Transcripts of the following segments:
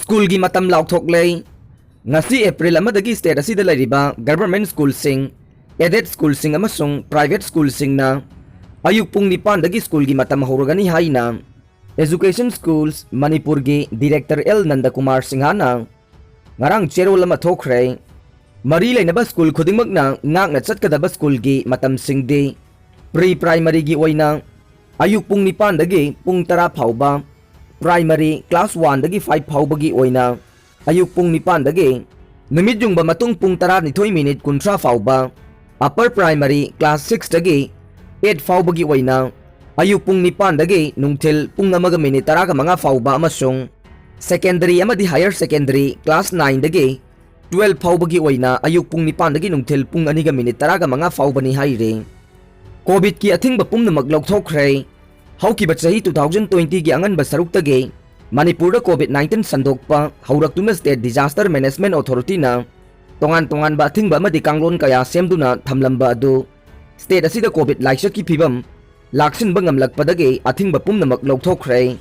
School gi matam lauthok lei ngasi April amadagi state asida lairiba government school sing aided school sing amasung private school sing na ayuk pung nipan dagi school gi matam horogani haina Education Schools Manipur gi Director L Nandakumar Singhana ngarang cherol ama thokre mari lainaba school khudingmak na ngakna chatkadaba school gi matam singdi pre-primary gi oina ayuk pung nipan dagi pung tara phauba primary class 1 dagi 5 phawbagi oina ayuk pung nipan dagi numit jungba matung pung tara nithoi minute kuntra phawba upper primary class 6 dagi 8 phawbagi oina ayuk pung nipan dagi nungthil pung namaga minute tara ga manga phawba amasung secondary amadi higher secondary class 9 dagi 12 phawbagi oina ayuk pung nipan dagi nungthil pung aniga minute tara ga manga phawbani haire covid ki athingba pumnamak lokthokre Haukiba chahi 2020 gi angan basaruk tage Manipur da COVID-19 sandokpa hauraktunna State Disaster Management Authority na tongan ba thingba amadi kanglon kaya semduna thamlamba adu state asida COVID laisa ki phibam laksin ba ngamlakpadage athingba pumnamak lokthokre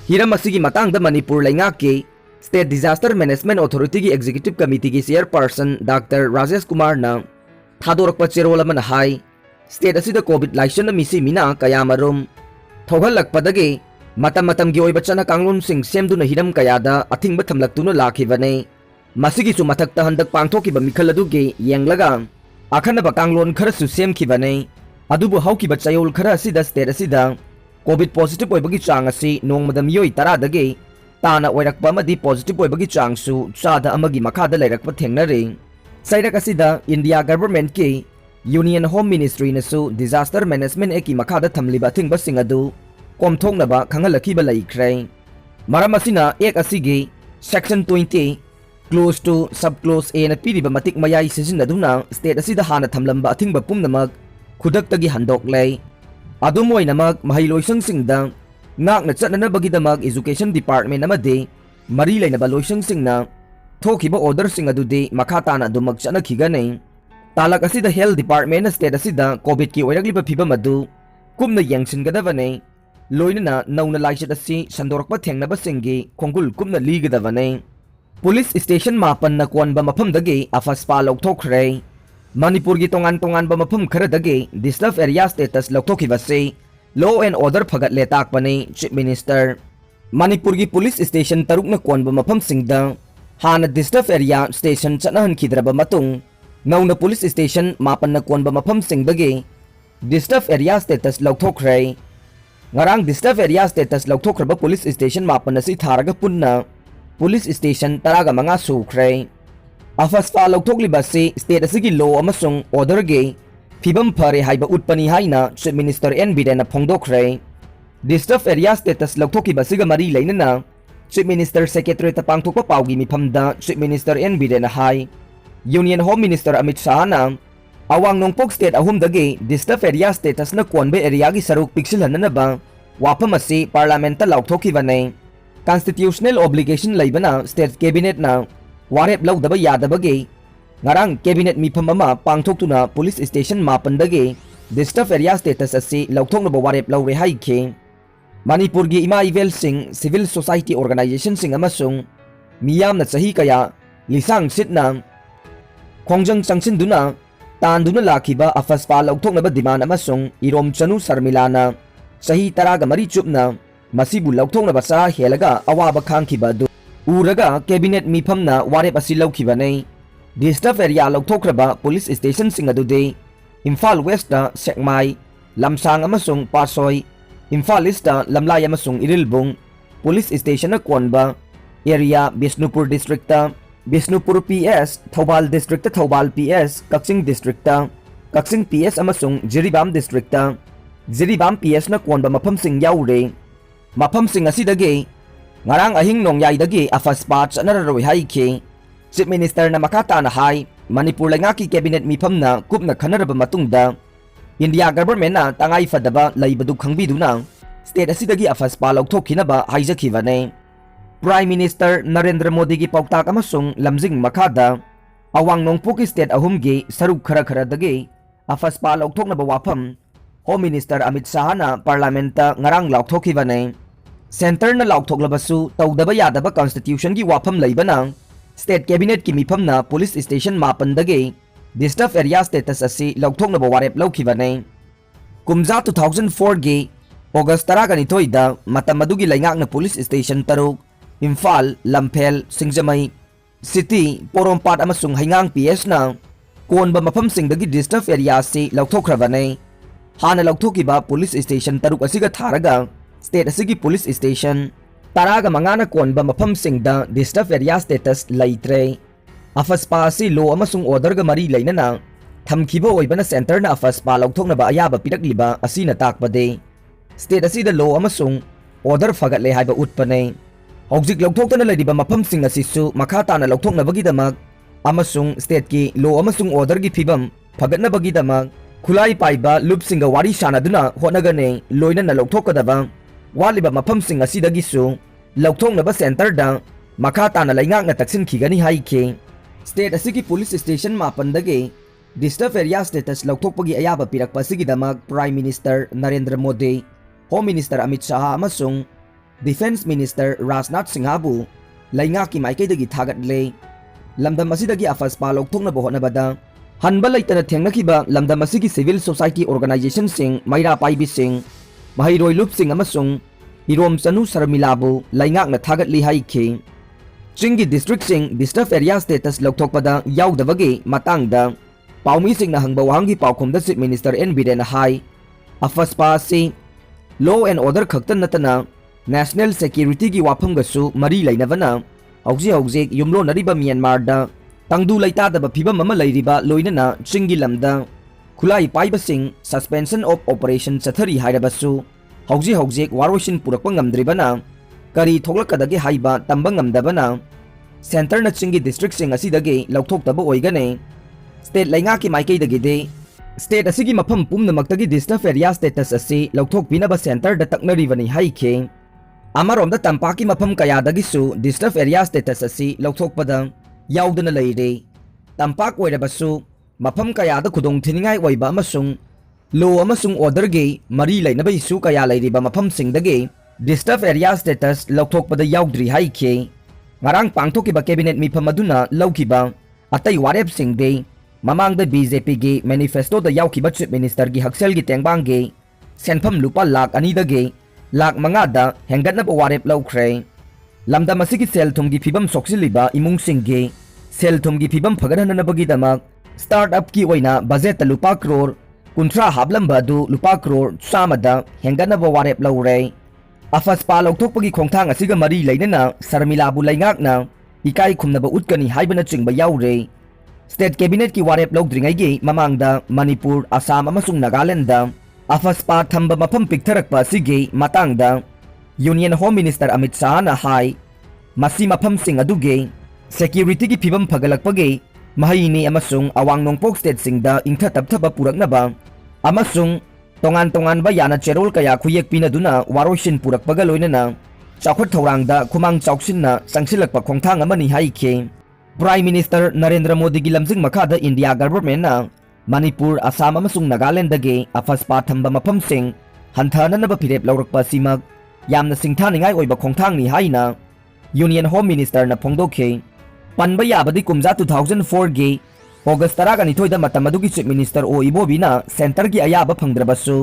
hiram asigi matangda Manipur lainga ki State Disaster Management Authority gi Executive Committee gi Chairperson Dr. Rajesh Kumar na thadorakpa cherol amana hai state asida COVID laisa na misi mina kaya marum Thogalakpadagi matam gi oiba chana kanglon sing semduna hiram kayada athingba thamlaktuna lakhibane masigi su mathakta handak pangthokiba mikhal adugi yenglaga akhanaba kanglon khara su semkhibane adubu haukiba chayol khara asida state asida covid positive oibagi chang asi nongmadam yoi 10 dagi tana oirakpa amadi positive oibagi chang su chada amagi makhada leirakpa thengnare sairak asida India government ki Union Home Ministry nasu Disaster Management eki makhada thamliba thingba singadu komthongnaba khangalakhiba laikhre maram asina ek asigi section 20 close to subclause A na piriba matik mayai sisinaduna state asida hana thamlamba athingba pumnamak khudaktagi handok lei adumoy namak mahailoisang singda ngakna chatnanabagidamag Education Department amadi mari lainaba loisang singna thokiba order singadudi makhatana adumak chanakhigane talak asida Health Department na state asida COVID ki oiragliba phibam adu kumna yangsingadabane loinana nauna laisat asi sandorakpa thengnaba singi khongul kumna ligadabane Police Station mapan na kwanba maphamdagi AFSPA lokthokre Manipur gi tongan ba mapham kharadagi disturbed area status lokthokhiba se law and order phagat letak pane Chief Minister Manipur gi Police Station taruk na kwanba mapham singda hana disturbed area station chanahan khidraba matung Nauna Police Station mapan na kwanba Maphamsing dagi disturbed area status lokthokre ngarang disturbed area status lokthokraba Police Station mapan na si tharaga punna Police Station taraga mga sukre AFSPA lokthokliba si state asigi law amasung order ge phibam phare haiba utpani haina Chief Minister N Biden na phongdokre disturbed area status lokthokiba siga mari lainana Chief Minister Secretary tapangthokpa pawgi miphamda Chief Minister N Biden na hai Union Home Minister Amit Shah na awang nongpok state ahum dagi disturbed area status na kwanbe area gi saruk pixel na ba wapam asi parliament laukthokiba nei constitutional obligation laibana state cabinet na warep laudaba yadabagi ngarang cabinet mipham ama pangthoktuna police station mapan dagi disturbed area status asi lauktokna ba warep laure haikhe Manipur gi ima ivel sing civil society organization sing amasung miyam na chahi kaya lisang sitna Khongjang changsin tanduna lakhiba AFSPA lokthoknaba demand amasung irom chanu sarmilana sahi taraga mari chupna masibu lokthoknaba sa helaga awaba khangkhiba du uraga cabinet miphamna warep asi lokhibane disturbed area lokthokraba police station singadude Imphal West da Sekmai Lamsang amasung Pasoi Imphal East da Lamlai amasung Irilbung police station na kwanba area Bisnupur district ta Bisnupur PS, Thobal District Thobal PS, Kaksing District Kaksing PS amasung Jiribam District Jiribam PS na kwanba Maphamsing yaure Maphamsing asidagi ngarang ahing nongyay dagi AFSPA chanararoi haikhe Chief Minister na makata na hai Manipur langaki cabinet mipham na kup na khanaraba matungda India government na tangay fadaba laibadu khangbiduna state asidagi AFSPA lokthokhinaba haijakhibane Prime Minister Narendra Modi gi pauktak amasung lamjing makhada awang nongpok state ahum gi saruk khara dagi AFSPA lokthoknaba wafam Home Minister Amit Shah na parliament ngarang lokthokibane centre न लाउथोक्लबसु तौदबा यादबा constitution की वाफम लैबना state cabinet की मिफमना police station मापनदगे disturb area status असि लौथोक्नबा वारेप लौखिबने कुमजा 2004 गे August 12 दा मतम अदुगी लैंगाकना पुलिस स्टेशन तरुक इम्फाल लम्फेल सिंगजमई सिटी पोरोमपाट अमसुंग हैंगांग पीएस ना कोनबा मफमसिंगदगी डिस्टर्ब एरिया से लौथोक्खरबने हाना लौथोकिबा पुलिस स्टेशन तरुक असिगा थारगा स्टेट असिगी पुलिस स्टेशन तरागा मंगाना कोनबा मफमसिंगदा डिस्टर्ब एरिया स्टेटस लैत्रे AFSPA असि लो अमसुंग ऑर्डरगा मरी लैनना थमखिबा ओइबना सेंटरना AFSPA लौथोक्नबा अयाबा पिरक्लिबा असिना ताकपदे स्टेट असिदा लो अमसुंग ऑर्डर फगतले हाइबा उटपने हौजिक लौथोक्तना लैरिबा मफमसिंग असिसु मखा ताना लौथोक्नबगीदमक अमसुंग स्टेट की लो अमसुंग ऑर्डर की फिबम फगतनबगीदमक खुलाई पाइबा लुपसिंगा वारी सानादुना होनगने लोइनना लौथोकदबा वालिबा मफमसिंग असिदगिसु लौथोक्नबा सेंटरदा मखा ताना लैंगाकना तक्सिनखिगनी हाइखे स्टेट असिगी पुलिस स्टेशन मापनदगे डिस्टर्ब एरिया स्टेटस लौथोक्पगी अयाबा पिरक्पा असिगिदमक prime minister Narendra Modi home minister Amit Shah अमसुंग डिफेंस मिनिस्टर राजनाथ सिंहाबु लैंगाकी माइकैदगी थागतले लमदम असिदगी AFSPA लौथोक्नबा होनबदा हनबा लैतना थेंगनखिबा लमदम असिगी सिविल सोसाइटी ऑर्गेनाइजेशन सिंग मैरा पाइबी सिंग महैरोय लुपसिंग अमसुंग इरोम चनु शर्मिलाबु लैंगाकना थागतली हाइखे चिंगी डिस्ट्रिक्ट सिंग डिस्टर्ब एरिया स्टेटस लौथोक्पदा याउदबगे मतंगदा पाउमी सिंगना हंगबा वांगी पाउखुमदा चीफ मिनिस्टर एन बिरेन हाई AFSPA से लॉ एंड ऑर्डर खक्तन नतना नेशनल सिक्योरिटी की वाफमगसु मरी लैनबना हौजिक युमलोनरिबा म्यांमारदा तंगदु लैतादबा फिबम अमा लैरिबा लोइनना चिंगी लमदा खुलाई पाइबसिंग सस्पेंशन ऑफ ऑपरेशन चथरी हाइरबसु हौजिक वारोइसिन पुरक्पा ngamdribana करी थोक्लकदगे हाइबा तंबा ngamdabana सेंटर न चिंगी डिस्ट्रिक्ट सिंग असिदगे लौथोक्तबा ओइगने स्टेट लैंगाकी माइकैदगिदे स्टेट असिगी मफम पुमनमक्तगी डिस्टर्ब एरिया स्टेटस असि लौथोक्पिनबा सेंटर द तकनरिबनी हाइखे अमरोमदा तंपाकी मफम कयादगिसु डिस्टर्ब एरिया स्टेटस असि लौथोक्पदा याउदना लैरे तंपाक ओइरबसु मफम कयादा खुदोंग थिनिंगाई ओइबा अमसुंग लो अमसुंग ऑर्डरगे मरी लैनबा इशू कया लैरिबा मफमसिंगदगे डिस्टर्ब एरिया स्टेटस लौथोक्पदा याउद्री हाइखे ngarang pangthokiba cabinet mifam aduna lawkiba atai warep singde mamangda BJP gi manifesto da yawkiba chief minister gi haksel gi tengbang gi senpham lupa lakh ani da gi lakh manga da hengatna ba warep lawkhre lamda masigi sel thum gi phibam soksiliba imung sing gi sel thum gi phibam phagarhana bagi damak startup ki oina budget lupa crore kunthra hablamba du lupa crore samada hengatna ba warep lawre AFSPA लौथोक्पगी खोंथांग असिगा मरी लैनना शर्मिलाबु लैंगाकना इकाई खुमनबा उटकनी हाइबना चिंगबा याउरे state cabinet की वारेप लौद्रिंगाइगी ममांगदा मणिपुर असम अमसुंग नागालैंडदा AFSPA थंबा मफम पिक्थरकपा असिगी मतंगदा union home minister Amit Shah ना हाई मसी मफमसिंग अदुगे सिक्योरिटी की फिबम फगलकपगे महैनी अमसुंग अवांग नोंगपोक स्टेट सिंगदा इंथा तबथबा पुरकनबा अमसुंग तोंगान तोंगान बा याना चेरोल कया खुयेक पिनदुना वारोइसिन पुरकपगा लोइनना चाखुत थौरांगदा खुमांग चाउसिनना संगसिलकपा खोंथांग अमनि हाइखे प्राइम मिनिस्टर नरेंद्र मोदी की लमजिंग मखादा इंडिया गवर्नमेंट ना मणिपुर असम अमसुंग नागालैंडगे AFSPA थंबा मफमसिंग हंथाननबा फिरेप लौरकपा सिमक यामना सिंथानिंगाई ओइबा खोंथांगनि हाइना यूनियन होम मिनिस्टर ना फोंदोखे पनबा याबदि कुमजा 2004 गे ऑगस्ट 12 दा मतम अदुगी चीफ मिनिस्टर ओ इबोबिना सेंटर की अयाबा फंगद्रबसु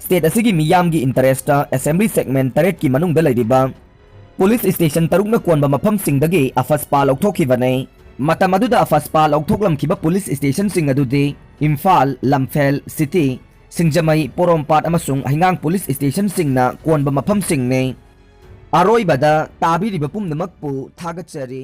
स्टेट असिगी मियामगी इंटरेस्ट असेंबली सेगमेंट 3 की मनुंगदा लैरिबा पुलिस स्टेशन तरुकना कोनबा मफमसिंगदगे AFSPA लौथोखिबने मतम अदुदा AFSPA लौथोक्लमखिबा पुलिस स्टेशन सिंग अदुदे इम्फाल लम्फेल सिटी सिंगजमई पोरोमपाट अमसुंग हिंगांग पुलिस स्टेशन सिंगना कोनबा मफमसिंगने अरोइबदा ताबिरिबा पुमनमकपु थागतचरी।